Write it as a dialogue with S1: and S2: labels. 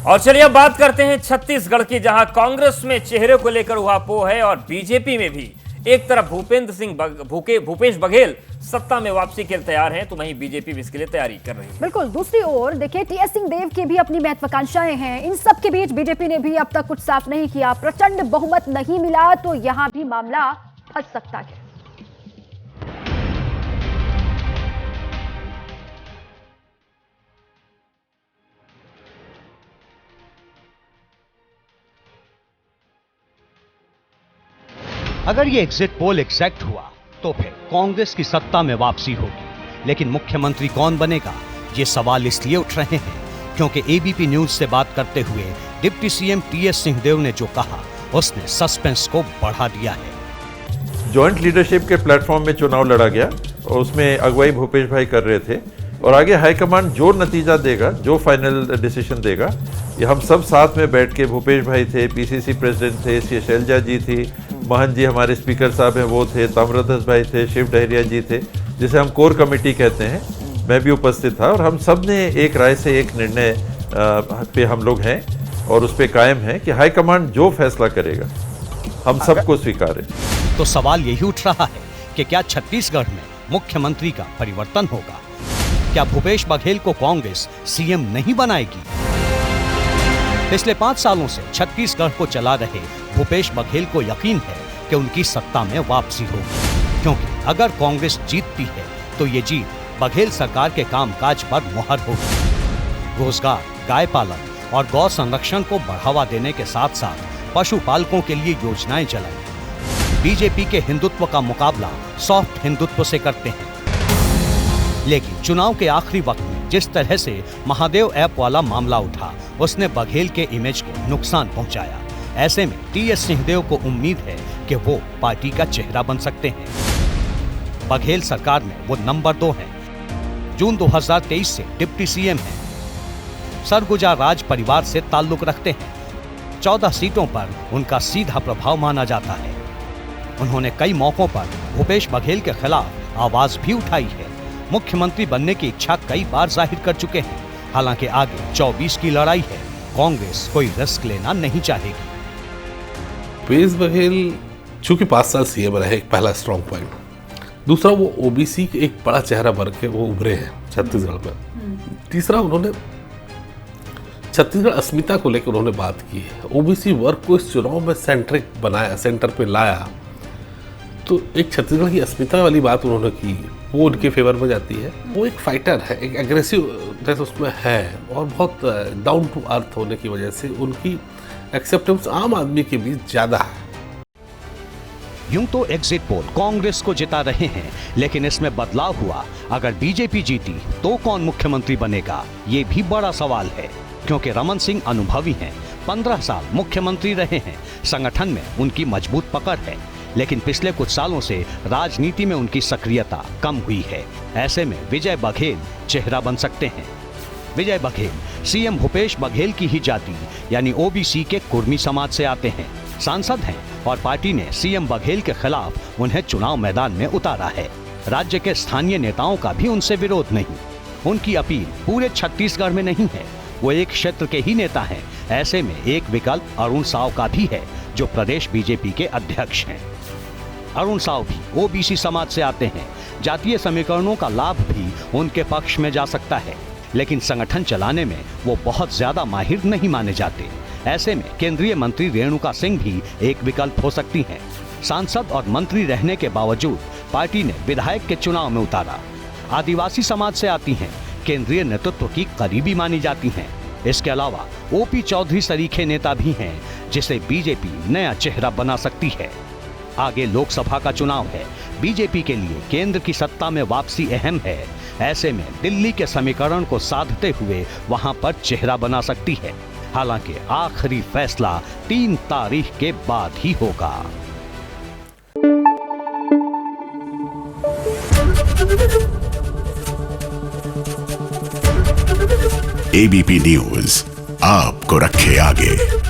S1: और चलिए अब बात करते हैं छत्तीसगढ़ की, जहां कांग्रेस में चेहरे को लेकर उहापोह है और बीजेपी में भी। एक तरफ भूपेश बघेल सत्ता में वापसी के लिए तैयार हैं, तो वहीं बीजेपी भी इसके लिए तैयारी कर रही है।
S2: बिल्कुल, दूसरी ओर देखिए टीएस सिंहदेव की भी अपनी महत्वाकांक्षाएं हैं। इन सब के बीच बीजेपी ने भी अब तक कुछ साफ नहीं किया। प्रचंड बहुमत नहीं मिला तो यहां भी मामला फंस सकता है।
S3: अगर ये एग्जिट पोल एग्जैक्ट हुआ तो फिर कांग्रेस की सत्ता में वापसी होगी, लेकिन मुख्यमंत्री कौन बनेगा, ये सवाल इसलिए उठ रहे हैं क्योंकि एबीपी न्यूज से बात करते हुए डिप्टी सीएम टीएस सिंहदेव ने जो कहा उसने सस्पेंस को बढ़ा दिया है।
S4: जॉइंट लीडरशिप के प्लेटफॉर्म में चुनाव लड़ा गया और उसमें अगुवाई भूपेश भाई कर रहे थे और आगे हाईकमान जो नतीजा देगा, जो फाइनल डिसीजन देगा, ये हम सब साथ में बैठ के, भूपेश भाई थे, पीसीसी प्रेसिडेंट थे, शैलजा जी थी, महंत जी हमारे स्पीकर साहब हैं वो थे, ताम्रध्वज भाई थे, शिव डहरिया जी थे, जिसे हम कोर कमेटी कहते हैं, मैं भी उपस्थित था और हम सब ने एक राय से एक निर्णय पे हम लोग हैं और उस पर कायम हैं कि हाईकमान जो फैसला करेगा हम सबको स्वीकार है।
S3: तो सवाल यही उठ रहा है कि क्या छत्तीसगढ़ में मुख्यमंत्री का परिवर्तन होगा? क्या भूपेश बघेल को कांग्रेस सीएम नहीं बनाएगी? पिछले 5 सालों से छत्तीसगढ़ को चला रहे भूपेश बघेल को यकीन है कि उनकी सत्ता में वापसी होगी, क्योंकि अगर कांग्रेस जीतती है तो ये जीत बघेल सरकार के कामकाज पर मुहर होगी। रोजगार, गाय पालन और गौ संरक्षण को बढ़ावा देने के साथ साथ पशुपालकों के लिए योजनाएं चलाई। बीजेपी के हिंदुत्व का मुकाबला सॉफ्ट हिंदुत्व से करते हैं, लेकिन चुनाव के आखिरी वक्त में जिस तरह से महादेव ऐप वाला मामला उठा, उसने बघेल के इमेज को नुकसान पहुंचाया। ऐसे में टीएस सिंहदेव को उम्मीद है कि वो पार्टी का चेहरा बन सकते हैं। बघेल सरकार में वो नंबर 2 हैं। जून 2023 से डिप्टी सीएम हैं। सरगुजा राज परिवार से ताल्लुक रखते हैं। 14 सीटों पर उनका सीधा प्रभाव माना जाता है। उन्होंने कई मौकों पर भूपेश बघेल के खिलाफ आवाज भी उठाई है। मुख्यमंत्री बनने की इच्छा कई बार जाहिर कर चुके हैं। हालांकि आगे 24 की लड़ाई है, कांग्रेस कोई रिस्क लेना नहीं चाहेगी।
S5: भूपेश बघेल चूंकि 5 साल सीएम रहे, एक पहला स्ट्रॉन्ग पॉइंट। दूसरा, वो ओबीसी के एक बड़ा चेहरा बन के वो उभरे हैं छत्तीसगढ़ में। तीसरा, उन्होंने छत्तीसगढ़ अस्मिता को लेकर उन्होंने बात की है। ओबीसी वर्ग को इस चुनाव में सेंट्रिक बनाया, सेंटर पे लाया, तो एक छत्तीसगढ़ की अस्मिता वाली बात उन्होंने की, वो उनके फेवर में जाती है। वो एक फाइटर है, एक एग्रेसिव उसमें है और बहुत डाउन टू अर्थ होने की वजह से उनकी एक्सेप्टेंस आम आदमी के बीच ज्यादा है।
S3: यूं तो एग्जिट पोल कांग्रेस को जिता रहे हैं, लेकिन इसमें बदलाव हुआ। अगर बीजेपी जीती तो कौन मुख्यमंत्री बनेगा, ये भी बड़ा सवाल है, क्योंकि रमन सिंह अनुभवी हैं, 15 साल मुख्यमंत्री रहे हैं, संगठन में उनकी मजबूत पकड़ है, लेकिन पिछले कुछ सालों से राजनीति में उनकी सक्रियता कम हुई है। ऐसे में विजय बघेल चेहरा बन सकते हैं। विजय बघेल सीएम भूपेश बघेल की ही जाति यानी ओबीसी के कुर्मी समाज से आते हैं, सांसद हैं और पार्टी ने सीएम बघेल के खिलाफ उन्हें चुनाव मैदान में उतारा है। राज्य के स्थानीय नेताओं का भी उनसे विरोध नहीं। उनकी अपील पूरे छत्तीसगढ़ में नहीं है, वो एक क्षेत्र के ही नेता हैं। ऐसे में एक विकल्प अरुण साव का भी है, जो प्रदेश बीजेपी के अध्यक्ष हैं। अरुण साव भी ओबीसी समाज से आते हैं। जातीय समीकरणों का लाभ भी उनके पक्ष में जा सकता है, लेकिन संगठन चलाने में वो बहुत ज्यादा माहिर नहीं माने जाते। ऐसे में केंद्रीय मंत्री रेणुका सिंह भी एक विकल्प हो सकती हैं। सांसद और मंत्री रहने के बावजूद पार्टी ने विधायक के चुनाव में उतारा। आदिवासी समाज से आती हैं, केंद्रीय नेतृत्व की करीबी मानी जाती हैं। इसके अलावा ओपी चौधरी सरीखे नेता भी हैं, जिसे बीजेपी नया चेहरा बना सकती है। आगे लोकसभा का चुनाव है। बीजेपी के लिए केंद्र की सत्ता में वापसी अहम है। ऐसे में दिल्ली के समीकरण को साधते हुए वहां पर चेहरा बना सकती है। हालांकि आखिरी फैसला 3 तारीख के बाद ही होगा।
S6: एबीपी न्यूज आपको रखे आगे।